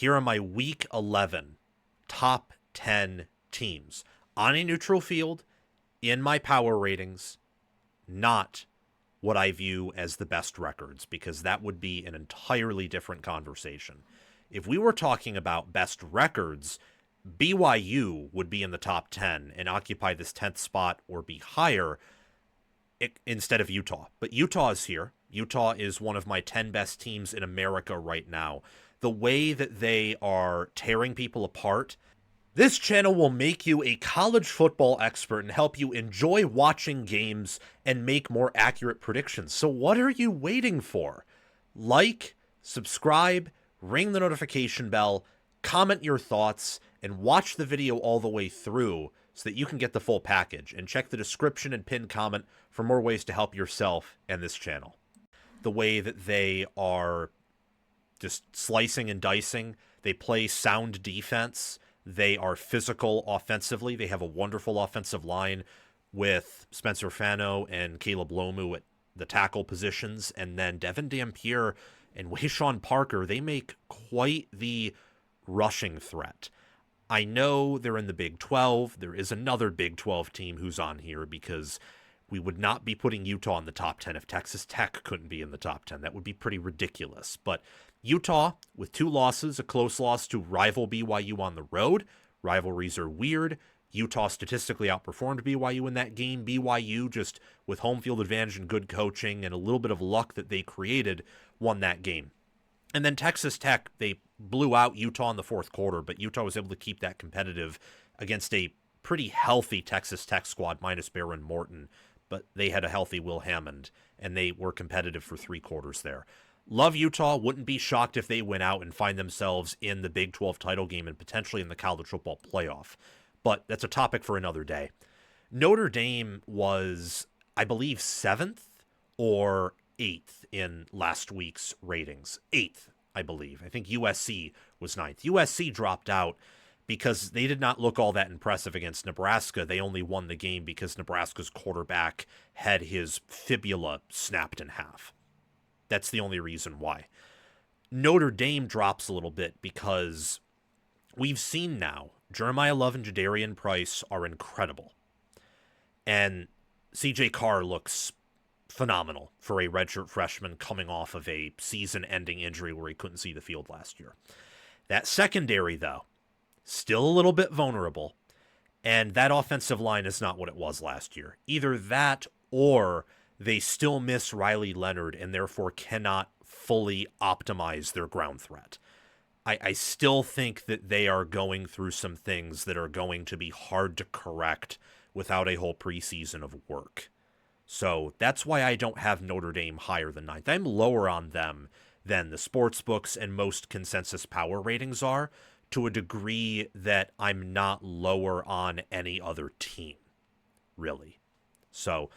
Here are my Week 11 top 10 teams on a neutral field in my power ratings, not what I view as the best records, because that would be an entirely different conversation. If we were talking about best records, BYU would be in the top 10 and occupy this 10th spot or be higher instead of Utah. But Utah is here. Utah is one of my 10 best teams in America right now. The way that they are tearing people apart, this channel will make you a college football expert and help you enjoy watching games and make more accurate predictions. So what are you waiting for? Like, subscribe, ring the notification bell, comment your thoughts, and watch the video all the way through so that you can get the full package. And check the description and pinned comment for more ways to help yourself and this channel. The way that they are just slicing and dicing, they play sound defense. They are physical offensively. They have a wonderful offensive line with Spencer Fano and Caleb Lomu at the tackle positions. And then Devin Dampier and Wayshawn Parker, they make quite the rushing threat. I know they're in the Big 12. There is another Big 12 team who's on here because we would not be putting Utah in the top 10 if Texas Tech couldn't be in the top 10. That would be pretty ridiculous. But Utah, with 2 losses, a close loss to rival BYU on the road. Rivalries are weird. Utah statistically outperformed BYU in that game. BYU, just with home field advantage and good coaching and a little bit of luck that they created, won that game. And then Texas Tech, they blew out Utah in the fourth quarter, but Utah was able to keep that competitive against a pretty healthy Texas Tech squad, minus Brycen Moore, but they had a healthy Will Hammond, and they were competitive for 3 quarters there. Love Utah. Wouldn't be shocked if they went out and find themselves in the Big 12 title game and potentially in the college football playoff. But that's a topic for another day. Notre Dame was, I believe, 7th or 8th in last week's ratings. 8th, I believe. I think USC was 9th. USC dropped out because they did not look all that impressive against Nebraska. They only won the game because Nebraska's quarterback had his fibula snapped in half. That's the only reason why. Notre Dame drops a little bit because we've seen now Jeremiah Love and Jadarian Price are incredible. And CJ Carr looks phenomenal for a redshirt freshman coming off of a season-ending injury where he couldn't see the field last year. That secondary, though, still a little bit vulnerable, and that offensive line is not what it was last year. Either that or they still miss Riley Leonard and therefore cannot fully optimize their ground threat. I still think that they are going through some things that are going to be hard to correct without a whole preseason of work. So that's why I don't have Notre Dame higher than 9th. I'm lower on them than the sports books and most consensus power ratings are, to a degree that I'm not lower on any other team, really. So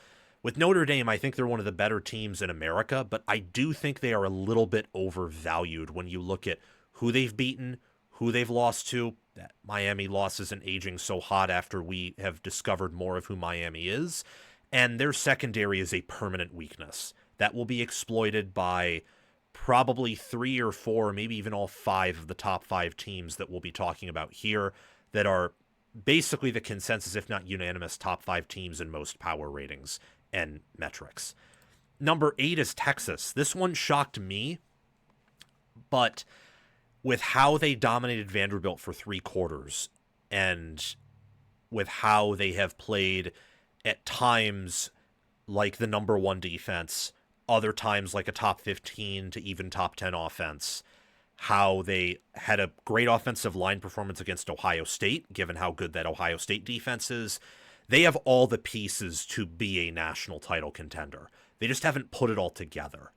with Notre Dame, I think they're one of the better teams in America, but I do think they are a little bit overvalued when you look at who they've beaten, who they've lost to. That Miami loss isn't aging so hot after we have discovered more of who Miami is. And their secondary is a permanent weakness that will be exploited by probably 3 or 4, maybe even all 5 of the top 5 teams that we'll be talking about here that are basically the consensus, if not unanimous, top 5 teams in most power ratings and metrics. Number 8 is Texas. This one shocked me, but with how they dominated Vanderbilt for 3 quarters and with how they have played at times like the number 1 defense, other times like a top 15 to even top 10 offense, how they had a great offensive line performance against Ohio State, given how good that Ohio State defense is. They have all the pieces to be a national title contender. They just haven't put it all together.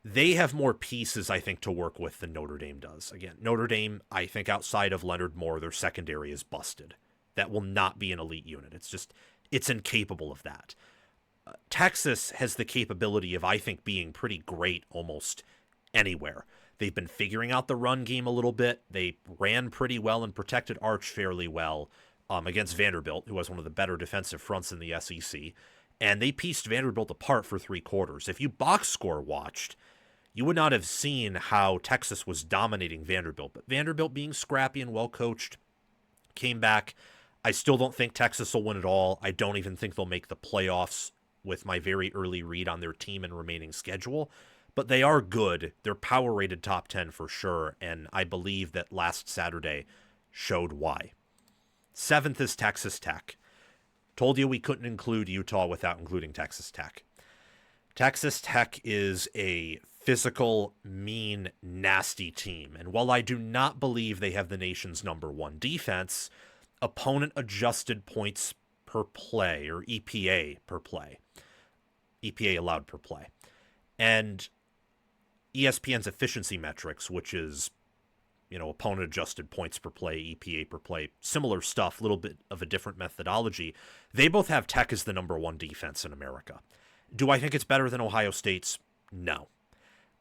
They have more pieces, I think, to work with than Notre Dame does. Again, Notre Dame, I think outside of Leonard Moore, their secondary is busted. That will not be an elite unit. It's incapable of that. Texas has the capability of, I think, being pretty great almost anywhere. They've been figuring out the run game a little bit. They ran pretty well and protected Arch fairly well against Vanderbilt, who has one of the better defensive fronts in the SEC. And they pieced Vanderbilt apart for 3 quarters. If you box score watched, you would not have seen how Texas was dominating Vanderbilt. But Vanderbilt, being scrappy and well coached, came back. I still don't think Texas will win it all. I don't even think they'll make the playoffs with my very early read on their team and remaining schedule. But they are good. They're power rated top 10 for sure. And I believe that last Saturday showed why. 7th is Texas Tech. Told you we couldn't include Utah without including Texas Tech. Texas Tech is a physical, mean, nasty team. And while I do not believe they have the nation's #1 defense, opponent adjusted points per play, or EPA per play, EPA allowed per play, and ESPN's efficiency metrics, which is, opponent adjusted points per play, EPA per play, similar stuff, a little bit of a different methodology. They both have Tech as the #1 defense in America. Do I think it's better than Ohio State's? No.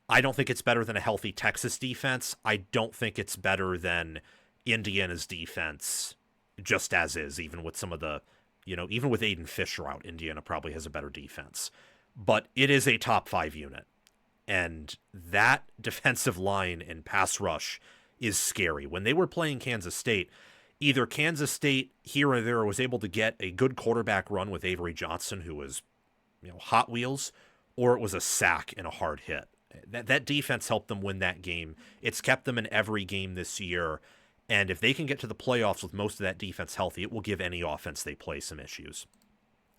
I don't think it's better than a healthy Texas defense. I don't think it's better than Indiana's defense, just as is, even with some of the, even with Aiden Fisher out, Indiana probably has a better defense. But it is a top 5 unit. And that defensive line and pass rush is scary. When they were playing Kansas State, either Kansas State here or there was able to get a good quarterback run with Avery Johnson, who was, Hot Wheels, or it was a sack and a hard hit. That defense helped them win that game. It's kept them in every game this year. And if they can get to the playoffs with most of that defense healthy, it will give any offense they play some issues.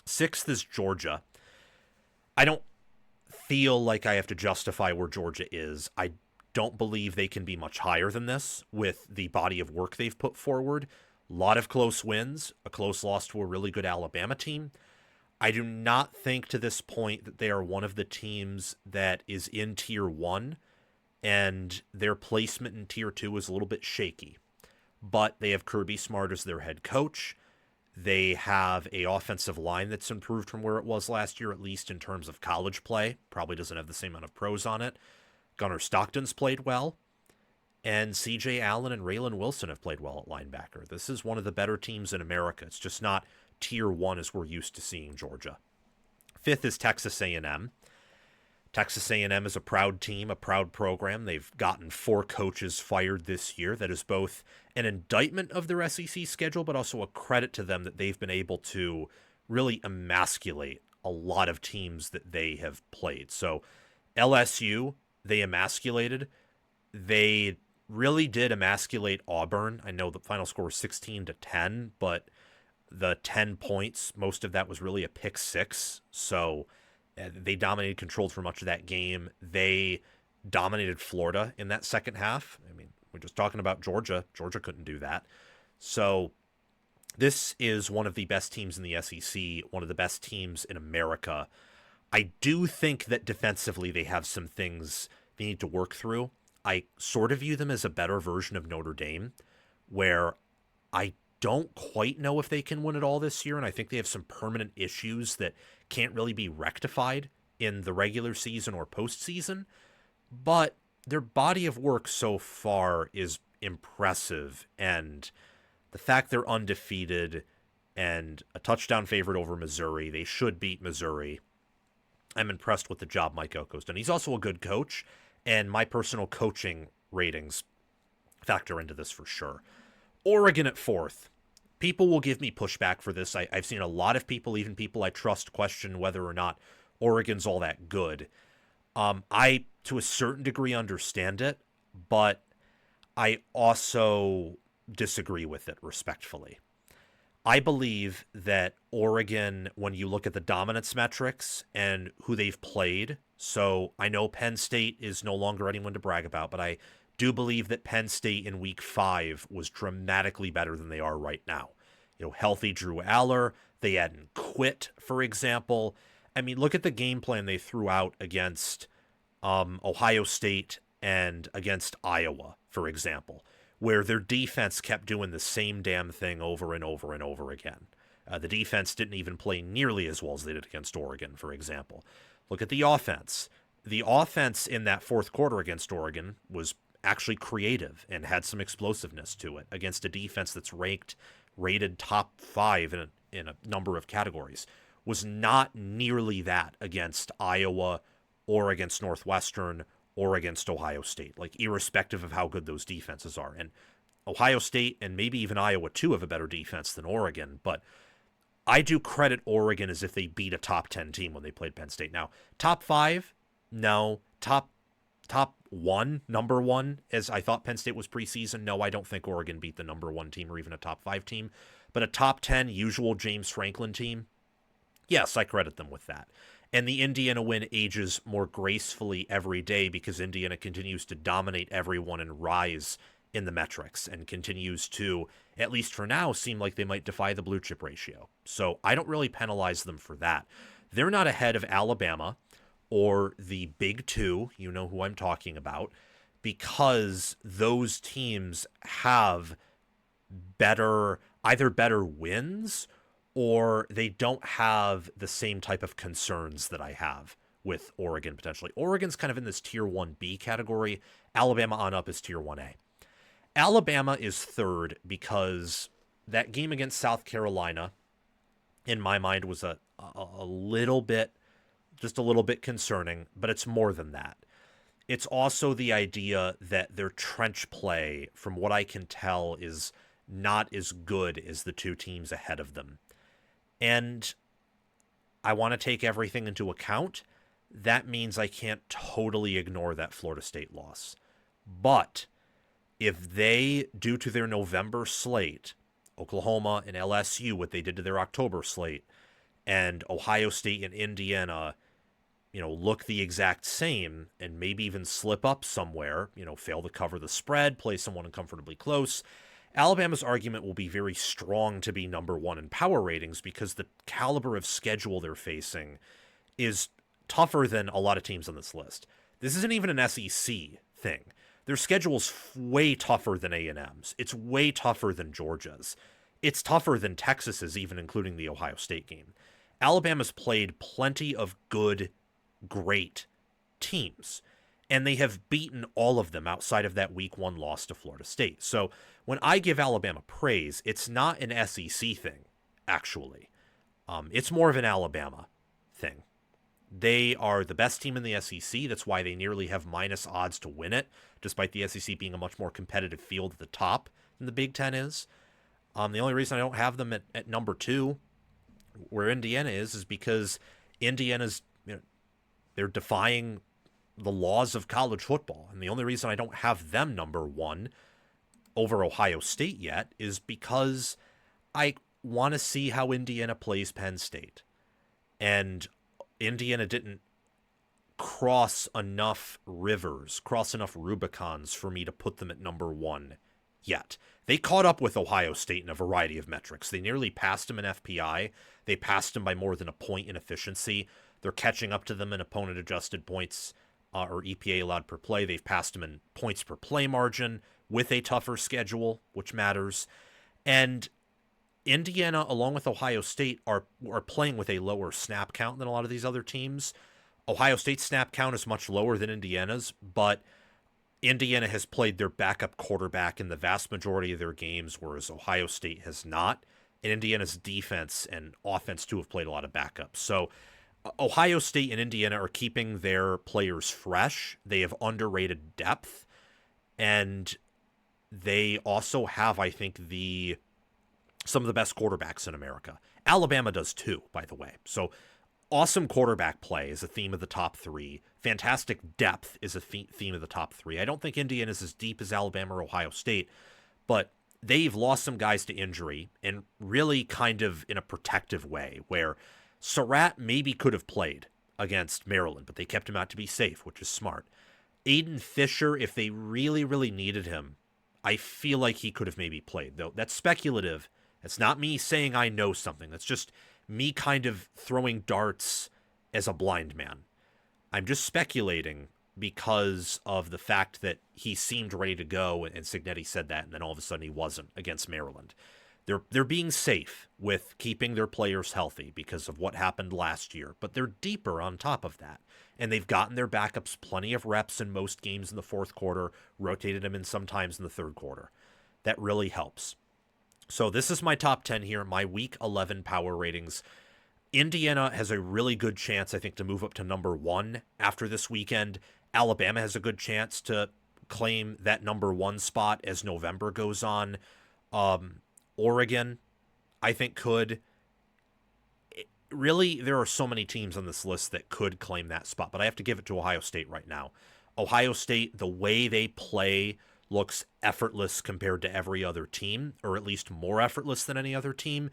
6th is Georgia. I don't feel like I have to justify where Georgia is. I don't believe they can be much higher than this with the body of work they've put forward. A lot of close wins, a close loss to a really good Alabama team. I do not think to this point that they are one of the teams that is in Tier 1, and their placement in Tier 2 is a little bit shaky. But they have Kirby Smart as their head coach. They have a offensive line that's improved from where it was last year, at least in terms of college play. Probably doesn't have the same amount of pros on it. Gunnar Stockton's played well. And C.J. Allen and Raylan Wilson have played well at linebacker. This is one of the better teams in America. It's just not Tier 1 as we're used to seeing Georgia. 5th is Texas A&M. Texas A&M is a proud team, a proud program. They've gotten 4 coaches fired this year. That is both an indictment of their SEC schedule, but also a credit to them that they've been able to really emasculate a lot of teams that they have played. So LSU, they emasculated. They really did emasculate Auburn. I know the final score was 16-10, but the 10 points, most of that was really a pick 6. So they dominated, controlled for much of that game. They dominated Florida in that second half. I mean, we're just talking about Georgia. Georgia couldn't do that. So this is one of the best teams in the SEC, one of the best teams in America. I do think that defensively they have some things they need to work through. I sort of view them as a better version of Notre Dame, where I don't quite know if they can win it all this year, and I think they have some permanent issues that can't really be rectified in the regular season or postseason, but their body of work so far is impressive, and the fact they're undefeated and a touchdown favorite over Missouri, they should beat Missouri. I'm impressed with the job Mike Elko's done. He's also a good coach, and my personal coaching ratings factor into this for sure. Oregon at 4th. People will give me pushback for this. I've seen a lot of people, even people I trust, question whether or not Oregon's all that good. I, to a certain degree, understand it, but I also disagree with it respectfully. I believe that Oregon, when you look at the dominance metrics and who they've played, so I know Penn State is no longer anyone to brag about, but I do believe that Penn State in week 5 was dramatically better than they are right now. Healthy Drew Aller, they hadn't quit, for example. I mean, look at the game plan they threw out against Ohio State and against Iowa, for example, where their defense kept doing the same damn thing over and over and over again. The defense didn't even play nearly as well as they did against Oregon, for example. Look at the offense. The offense in that 4th quarter against Oregon was actually creative and had some explosiveness to it against a defense that's rated top 5 in a number of categories. Was not nearly that against Iowa or against Northwestern or against Ohio State, like irrespective of how good those defenses are. And Ohio State and maybe even Iowa too have a better defense than Oregon, but I do credit Oregon as if they beat a top 10 team when they played Penn State. Now, top 5? No. Top 1, number 1, as I thought Penn State was preseason. No, I don't think Oregon beat the number 1 team or even a top 5 team, but a top 10 usual James Franklin team. Yes, I credit them with that. And the Indiana win ages more gracefully every day because Indiana continues to dominate everyone and rise in the metrics and continues to, at least for now, seem like they might defy the blue chip ratio. So I don't really penalize them for that. They're not ahead of Alabama or the Big Two, you know who I'm talking about, because those teams have either better wins or they don't have the same type of concerns that I have with Oregon potentially. Oregon's kind of in this Tier 1B category. Alabama on up is Tier 1A. Alabama is third because that game against South Carolina, in my mind, was a little bit concerning, but it's more than that. It's also the idea that their trench play, from what I can tell, is not as good as the two teams ahead of them. And I want to take everything into account. That means I can't totally ignore that Florida State loss. But if they, due to their November slate, Oklahoma and LSU, what they did to their October slate, and Ohio State and Indiana, look the exact same and maybe even slip up somewhere, fail to cover the spread, play someone uncomfortably close, Alabama's argument will be very strong to be number 1 in power ratings because the caliber of schedule they're facing is tougher than a lot of teams on this list. This isn't even an SEC thing. Their schedule's way tougher than A&M's. It's way tougher than Georgia's. It's tougher than Texas's, even including the Ohio State game. Alabama's played plenty of good, great teams, and they have beaten all of them outside of that Week 1 loss to Florida State. So when I give Alabama praise, it's not an SEC thing, actually. It's more of an Alabama thing. They are the best team in the SEC. That's why they nearly have minus odds to win it, despite the SEC being a much more competitive field at the top than the Big Ten is. The only reason I don't have them at number 2, where Indiana is because Indiana's, they're defying the laws of college football. And the only reason I don't have them number 1 over Ohio State yet is because I want to see how Indiana plays Penn State. And Indiana didn't cross enough Rubicons for me to put them at number 1 yet. They caught up with Ohio State in a variety of metrics. They nearly passed them in FPI. They passed them by more than a point in efficiency. They're catching up to them in opponent-adjusted points or EPA allowed per play. They've passed them in points per play margin with a tougher schedule, which matters. And Indiana, along with Ohio State, are playing with a lower snap count than a lot of these other teams. Ohio State's snap count is much lower than Indiana's, but Indiana has played their backup quarterback in the vast majority of their games, whereas Ohio State has not. And Indiana's defense and offense, too, have played a lot of backups. So Ohio State and Indiana are keeping their players fresh. They have underrated depth. And they also have, I think, some of the best quarterbacks in America. Alabama does too, by the way. So awesome quarterback play is a theme of the top 3. Fantastic depth is a theme of the top 3. I don't think Indiana is as deep as Alabama or Ohio State, but they've lost some guys to injury and really kind of in a protective way where Surratt maybe could have played against Maryland, but they kept him out to be safe, which is smart. Aiden Fisher, if they really, really needed him, I feel like he could have maybe played, though. That's speculative. It's not me saying I know something. That's just me kind of throwing darts as a blind man. I'm just speculating because of the fact that he seemed ready to go, and Cignetti said that, and then all of a sudden he wasn't against Maryland. They're being safe with keeping their players healthy because of what happened last year, but they're deeper on top of that. And they've gotten their backups plenty of reps in most games in the fourth quarter, rotated them in sometimes in the third quarter. That really helps. So this is my top 10 here, my Week 11 power ratings. Indiana has a really good chance, I think, to move up to number 1 after this weekend. Alabama has a good chance to claim that number 1 spot as November goes on. Oregon, I think, could. Really, there are so many teams on this list that could claim that spot, but I have to give it to Ohio State right now. Ohio State, the way they play looks effortless compared to every other team, or at least more effortless than any other team.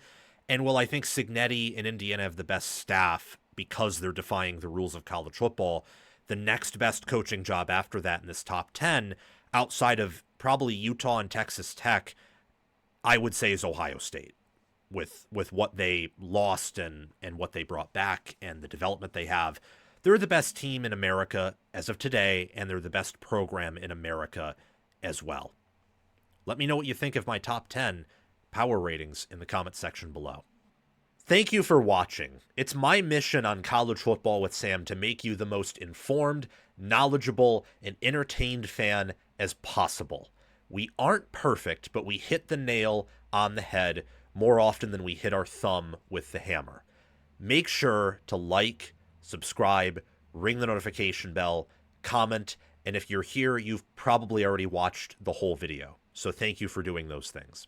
And while I think Cignetti and Indiana have the best staff because they're defying the rules of college football, the next best coaching job after that in this top 10, outside of probably Utah and Texas Tech, I would say is Ohio State. With what they lost and what they brought back and the development they have. They're the best team in America as of today, and they're the best program in America as well. Let me know what you think of my top 10 power ratings in the comment section below. Thank you for watching. It's my mission on College Football with Sam to make you the most informed, knowledgeable, and entertained fan as possible. We aren't perfect, but we hit the nail on the head more often than we hit our thumb with the hammer. Make sure to like, subscribe, ring the notification bell, comment, and if you're here, you've probably already watched the whole video. So thank you for doing those things.